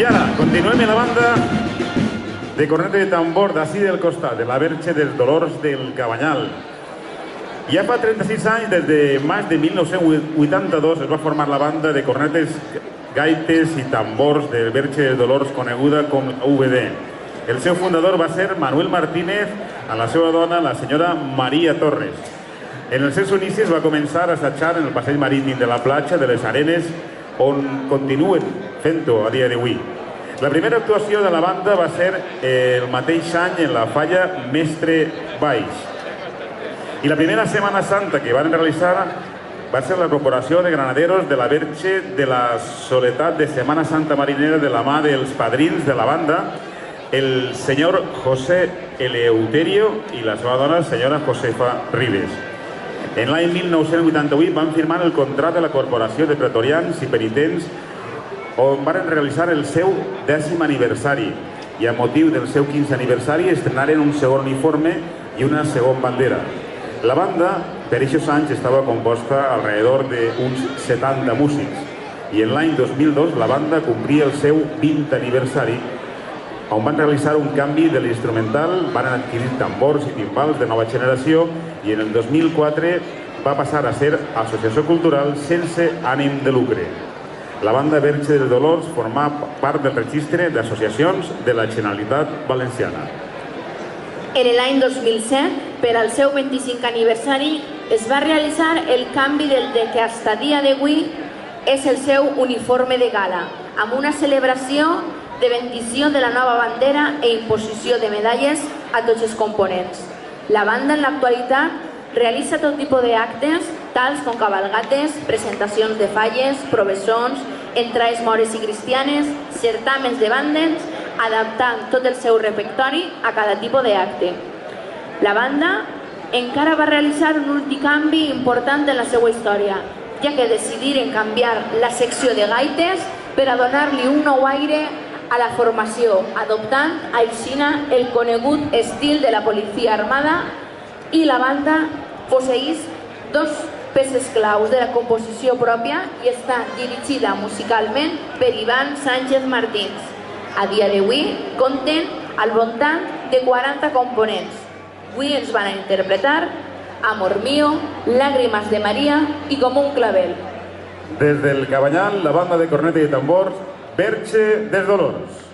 I ara, continuem amb la banda de corneta de tambor d'ací del costat, de la Verge dels Dolors del Cabanyal. Ja fa 36 anys, des de maig de 1982, es va formar la banda de cornetes, gaites i tambors de Verge dels Dolors, coneguda com UVD. El seu fundador va ser Manuel Martínez, amb la seva dona, la senyora Maria Torres. En els seus inicis va començar a assajar en el passeig marítim de la platja de les Arenes, on continuen fent-ho a dia d'avui. La primera actuació de la banda va ser el mateix any en la falla Mestre Baix. I la primera Setmana Santa que van realitzar va ser la Corporació de Granaderos de la Verge de la Soledat de Setmana Santa Marinera de la mà dels padrins de la banda, el senyor José Eleuterio i la seva dona, senyora Josefa Ribes. En l'any 1988 van firmar el contracte de la Corporació de Pretorians i Penitents, on van realitzar el seu 10è aniversari i a motiu del seu 15è aniversari estrenaren un segon uniforme i una segona bandera. La banda, per aquests anys, estava composta alrededor d'uns 70 músics i en l'any 2002 la banda complia el seu 20è aniversari, on van realitzar un canvi de l'instrumental, van adquirir tambors i timbals de nova generació i en el 2004 va passar a ser associació cultural sense ànim de lucre. La banda Verge dels Dolors formà part del registre d'associacions de la Generalitat Valenciana. En l'any 2007, per al seu 25è aniversari, es va realitzar el canvi del que fins a dia d'avui és el seu uniforme de gala, amb una celebració de bendició de la nova bandera i imposició de medalles a tots els components. La banda en l'actualitat realitza tot tipus d'actes, tals com cabalgates, presentacions de falles, professons, entrades mores i cristianes, certàmens de bandes, adaptant tot el seu repertori a cada tipus d'acte. La banda encara va realitzar un últim canvi important en la seva història, ja que decidiren canviar la secció de gaites per a donar-li un nou aire a la formació, adoptant aixina el conegut estil de la policia armada, i la banda posseeix dos peces claus de la composició pròpia i està dirigida musicalment per Iván Sánchez Martins. A dia d'avui compten al voltant de 40 components. Avui ens van a interpretar Amor mío, Lágrimas de María i Com un clavel. Des del Cabanyal, la banda de corneta i tambors Verge dels Dolors.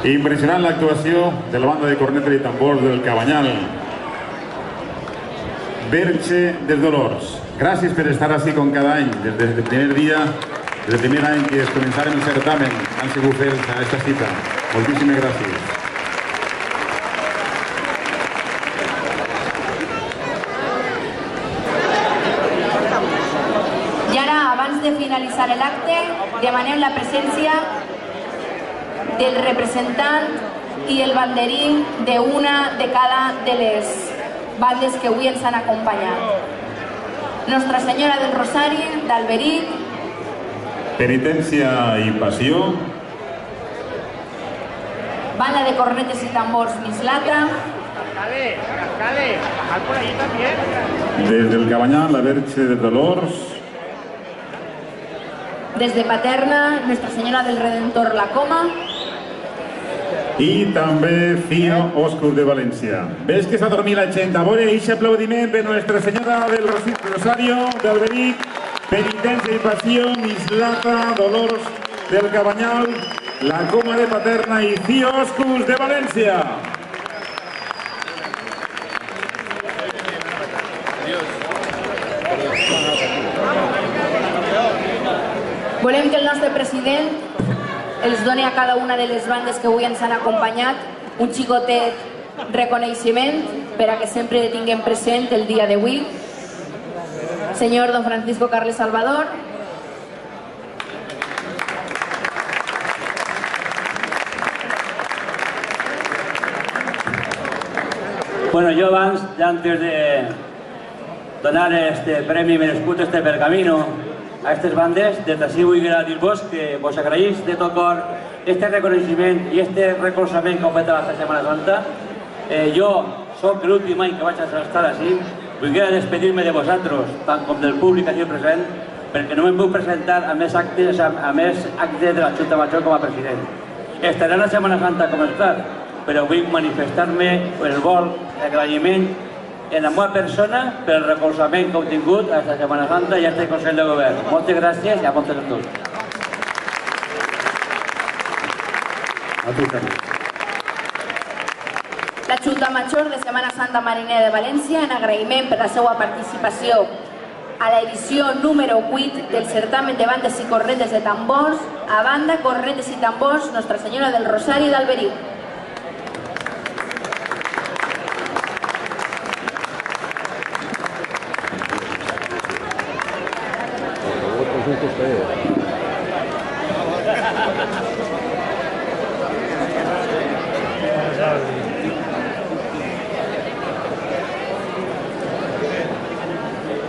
Impressionant l'actuació de la banda de corneta i tambors del Cabanyal. Verge dels Dolors. Gràcies per estar així com cada any, des del primer dia, des del primer any que es començarem el certamen, han sigut fets a aquesta cita. Moltíssimes gràcies. I ara, abans de finalitzar l'acte, demanem la presència del representant i el banderí d'una de cada de les bandes que avui ens han acompanyat. Nostra Senyora del Rosari, d'Alberic. Penitència i passió. Banda de cornetes i tambors Mislata. Des del Cabanyal, la Verge dels Dolors. Des de Paterna, Nostra Senyora del Redentor, la Coma. I també Fio Òscur de València. Ves que s'ha dormit la gent. A veure, aquest aplaudiment de Nostra Senyora del Rosario, d'Alberic, Penitència i Passió, Mislata, Dolors del Cabanyal, la Coma de Paterna i Fio Òscur de València. Volem que el nostre president els doni a cada una de les bandes que avui ens han acompanyat un xicotet reconeixement per a que sempre tinguem present el dia d'avui. Senyor don Francisco Carles Salvador. Bueno, jo abans, ja antes de donar este premi merescut, este pergamino, a aquestes bandes, des d'ací vull dir-vos que vos agraïs de tot cor este reconeixement i este recolzament que heu fet a la Setmana Santa. Jo soc l'últim any que vaig estar així, vull despedir-me de vosaltres, tant com del públic aquí present, perquè no em puc presentar a més actes de la Junta Major com a president. Estaré a la Setmana Santa com a estat, però vull manifestar-me el vol d'agraïment en la meva persona per el recolzament que heu tingut a aquesta Setmana Santa i a aquest Consell de Govern. Moltes gràcies i a moltes a tots. La Junta Major de Setmana Santa Mariner de València, en agraïment per la seva participació a l'edició número 8 del certamen de bandes i cornetes de tambors, a banda cornetes i tambors Nostra Senyora del Rosari d'Alberic.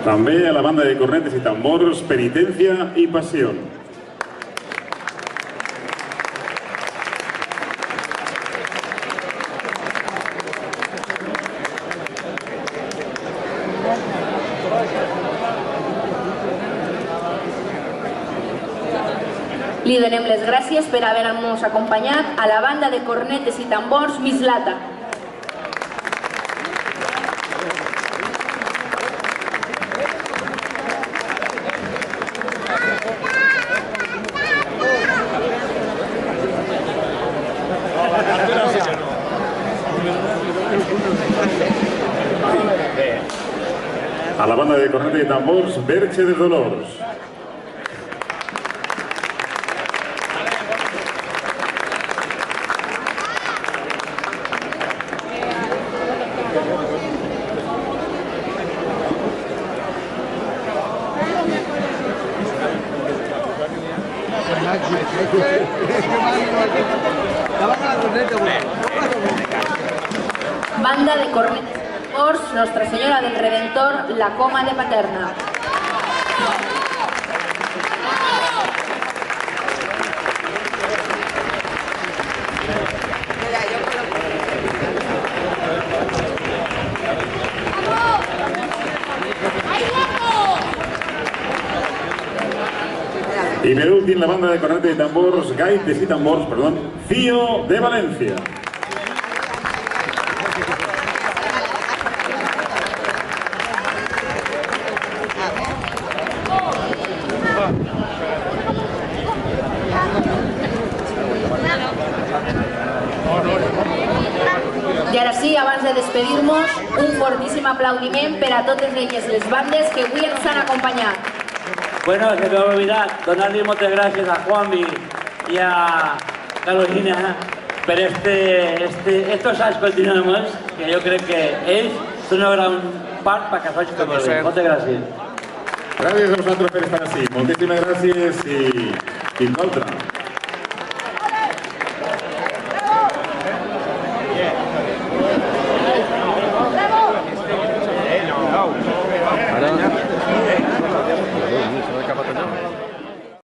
També a la banda de cornetes i tambors, Penitència i Passió. Li donem les gràcies per haver-nos acompanyat a la banda de cornetes i tambors Mislata. A la banda de cornetes i tambors, Verge dels Dolors. Banda de cornetes i tambors Nostra Senyora del Redentor, la Coma de Paterna. I per últim, la banda de cornetes i tambors, gaites i tambors, perdó, Fio de València. així, abans de despedir-nos, un fortíssim aplaudiment per a totes les bandes que avui ens han acompanyat. Bueno, se me ha olvidado donarle muchas gracias a Juanvi y a Carolina por estos años continuamos, que yo creo que ells són una gran part para que faig tot bé. Moltes gràcies. Gràcies a vosaltres per estar així. Moltíssimes gràcies i fins altra.